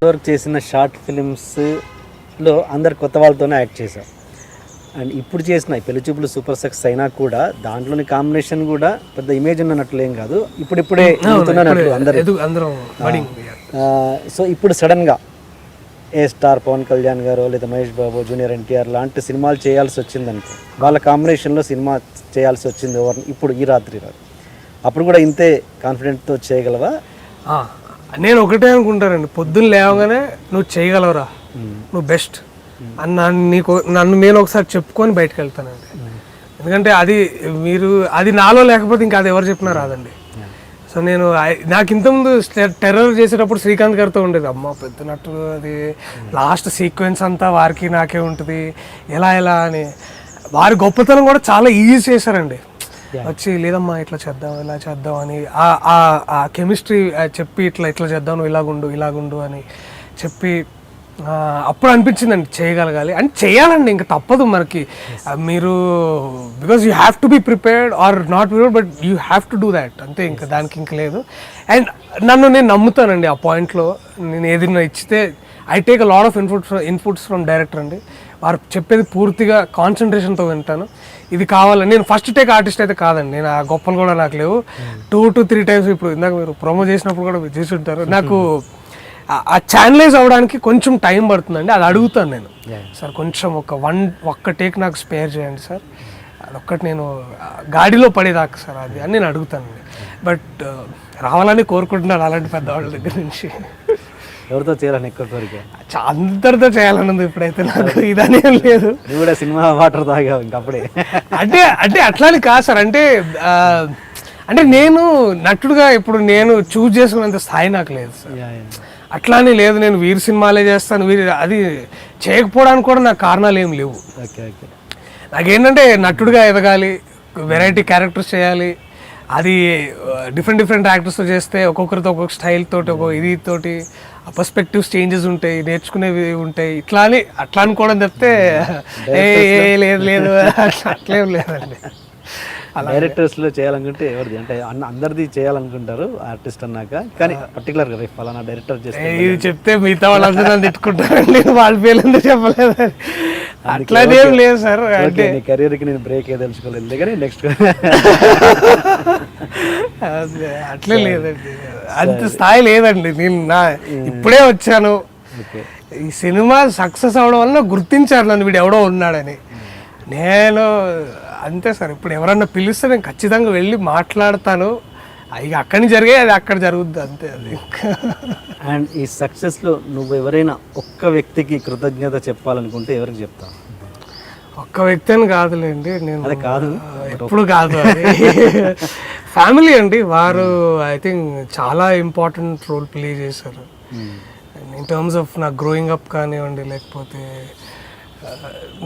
Work చేసిన short ఫిలిమ్స్లో అందరు కొత్త వాళ్ళతోనే యాక్ట్ చేశారు. అండ్ ఇప్పుడు చేసిన పెళ్లి చూపులు సూపర్ సక్సెస్ అయినా కూడా దాంట్లోని కాంబినేషన్ కూడా పెద్ద ఇమేజ్ ఉన్నట్లు ఏం కాదు, ఇప్పుడిప్పుడే అందరూ. సో ఇప్పుడు సడన్గా ఏ స్టార్ పవన్ కళ్యాణ్ గారు లేదా మహేష్ బాబు, జూనియర్ ఎన్టీఆర్ లాంటి సినిమాలు చేయాల్సి వచ్చిందనుకో, వాళ్ళ కాంబినేషన్లో సినిమా చేయాల్సి వచ్చింది ఇప్పుడు ఈ రాత్రి అప్పుడు కూడా ఇంతే కాన్ఫిడెంట్తో చేయగలవా? నేను ఒకటే అనుకుంటానండి, పొద్దున్న లేవగానే నువ్వు చేయగలవురా, నువ్వు బెస్ట్ అని నన్ను నేను ఒకసారి చెప్పుకొని బయటకు వెళ్తానండి. ఎందుకంటే అది నాలో లేకపోతే ఇంకా అది ఎవరు చెప్పినా రాదండి. సో నాకు ఇంతకుముందు టెర్రర్ చేసేటప్పుడు శ్రీకాంత్ గారితో ఉండేది, అమ్మ పెద్ద నటు, అది లాస్ట్ సీక్వెన్స్ అంతా వారికి నాకే ఉంటుంది, ఎలా అని. వారి గొప్పతనం కూడా చాలా ఈజీ చేశారండి. వచ్చి లేదమ్మా ఇట్లా చేద్దాం ఇలా చేద్దాం అని ఆ కెమిస్ట్రీ చెప్పి ఇట్లా చేద్దాం, నువ్వు ఇలాగుండు అని చెప్పి అప్పుడు అనిపించిందండి చేయగలగాలి అని. చేయాలండి, ఇంకా తప్పదు మనకి. మీరు because you have to be prepared or not prepared, but you have to do that అంతే, ఇంకా దానికి ఇంక లేదు. అండ్ నేను నమ్ముతానండి ఆ పాయింట్లో. నేను ఏదైనా ఇచ్చితే I take a lot of inputs from director అండి. వారు చెప్పేది పూర్తిగా కాన్సన్ట్రేషన్తో వింటాను. ఇది కావాలని నేను ఫస్ట్ టేక్ ఆర్టిస్ట్ అయితే కాదండి, నేను ఆ గొప్పలు కూడా నాకు లేవు. 2 to 3 times ఇప్పుడు ఇందాక మీరు ప్రొమో చేసినప్పుడు కూడా చేసి ఉంటారు, నాకు ఆ ఛానలైజ్ అవ్వడానికి కొంచెం టైం పడుతుందండి. అది అడుగుతాను నేను, సార్ కొంచెం ఒక్క టేక్ నాకు స్పేర్ చేయండి సార్, అదొక్కటి నేను గాడిలో పడేదాకా సార్ అది అని నేను అడుగుతానండి. బట్ రావాలని కోరుకుంటున్నాను అలాంటి పెద్దవాళ్ళ దగ్గర నుంచి. ఎవరితో చేయాలని ఎక్కువ కోరిక? అందరితో చేయాలన్నది ఇప్పుడైతే నాకు ఇదనేం లేదు. కూడా సినిమా వాటర్ తాగా ఇంకప్పుడే అంటే అట్లానే కాదు సార్, అంటే నేను నటుడుగా ఇప్పుడు నేను చూజ్ చేసుకున్నంత స్థాయి నాకు లేదు సార్. అట్లానే లేదు నేను వీరి సినిమాలే చేస్తాను, అది చేయకపోవడానికి కూడా నాకు కారణాలు ఏం లేవు. నాకేంటంటే నటుడుగా ఎదగాలి, వెరైటీ క్యారెక్టర్స్ చేయాలి. అది డిఫరెంట్ యాక్టర్స్తో చేస్తే ఒక్కొక్కరితో ఒక్కొక్క స్టైల్ తోటి తోటి ఆ పర్స్పెక్టివ్స్ చేంజెస్ ఉంటాయి, నేర్చుకునేవి ఉంటాయి. అట్లా అనుకోవడం చెప్తే లేదు అట్లేం లేదండి. డైరెక్టర్స్లో చేయాలనుకుంటే ఎవరిది అంటే అందరిది చేయాలనుకుంటారు ఆర్టిస్ట్ అన్నాక, కానీ పర్టికులర్గా రేపు ఫలానా డైరెక్టర్ చేస్తే ఇది చెప్తే మిగతా వాళ్ళందరూ నన్ను తిట్టుకుంటారండి, వాళ్ళ పేర్లు చెప్పలేదు. అట్లానేం లేదు సార్. అంటే నీ కెరీర్కి నేను బ్రేక్ తెలుసుకోలేదు కానీ నెక్స్ట్ అట్లే లేదండి, అంత స్థాయి లేదండి. నేను ఇప్పుడే వచ్చాను, ఈ సినిమా సక్సెస్ అవడం వల్ల గుర్తించారు నన్ను, వీడు ఎవడో ఉన్నాడని. నేను అంతే సార్, ఇప్పుడు ఎవరన్నా పిలిస్తే నేను ఖచ్చితంగా వెళ్ళి మాట్లాడతాను. ఇక అక్కడి జరిగే అది అక్కడ జరుగుద్ది అంతే. అది అండ్ ఈ సక్సెస్లో నువ్వు ఎవరైనా ఒక్క వ్యక్తికి కృతజ్ఞత చెప్పాలనుకుంటే ఎవరికి చెప్తావు? ఒక్క వ్యక్తి అని కాదులేండి, నేను అదే కాదు ఎప్పుడు కాదు, అది ఫ్యామిలీ అండి. వారు ఐ థింక్ చాలా ఇంపార్టెంట్ రోల్ ప్లే చేశారు ఇన్ టర్మ్స్ ఆఫ్ నా గ్రోయింగ్ అప్ కానివ్వండి, లేకపోతే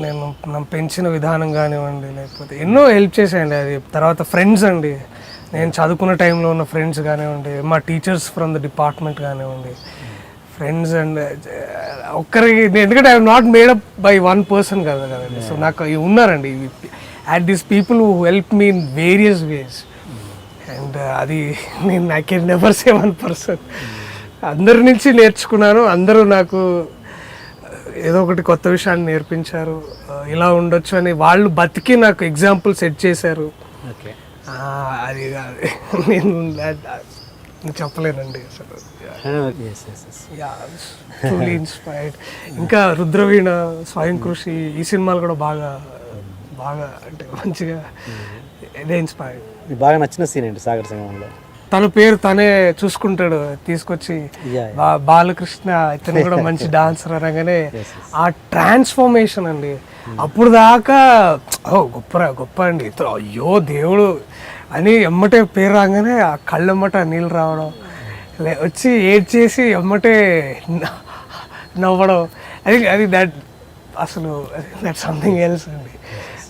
నేను పెంచిన విధానం కానివ్వండి, లేకపోతే ఎన్నో హెల్ప్ చేశాయండి. అది తర్వాత ఫ్రెండ్స్ అండి, నేను చదువుకున్న టైంలో ఉన్న ఫ్రెండ్స్ కానివ్వండి, మా టీచర్స్ ఫ్రమ్ ద డిపార్ట్మెంట్ కానివ్వండి, ఫ్రెండ్స్ అండ్ ఒక్కరికి, ఎందుకంటే I not made up by one person కదండి. సో నాకు ఉన్నారండి at these people who help me in various ways. And అది నేను I can never say one person. అందరి నుంచి నేర్చుకున్నాను, అందరూ నాకు ఏదో ఒకటి కొత్త విషయాన్ని నేర్పించారు, ఇలా ఉండొచ్చు అని వాళ్ళు బతికి నాకు ఎగ్జాంపుల్ సెట్ చేశారు. అది నేను చెప్పలేనండి అసలు. Truly inspired. ఇంకా రుద్రవీణ, స్వయం కృషి, ఈ సినిమాలు కూడా బాగా అంటే మంచిగా ఇదే ఇన్స్పైర్డ్. బాగా నచ్చిన సీన్ ఏంటి సాగర్ సంగమంలో? తన పేరు తనే చూసుకుంటాడు తీసుకొచ్చి, బాలకృష్ణ ఇతను కూడా మంచి డాన్సర్ అనగానే ఆ ట్రాన్స్ఫర్మేషన్ అండి. అప్పుడు దాకా గొప్ప అండి, అయ్యో దేవుడు అని ఎమ్మటే పేరు రాగానే ఆ కళ్ళెమ్మట నీళ్ళు రావడం, వచ్చి ఏడ్చేసి ఎమ్మటే నవ్వడం, అది దట్ అసలు దట్ సంథింగ్ ఎల్స్ అండి.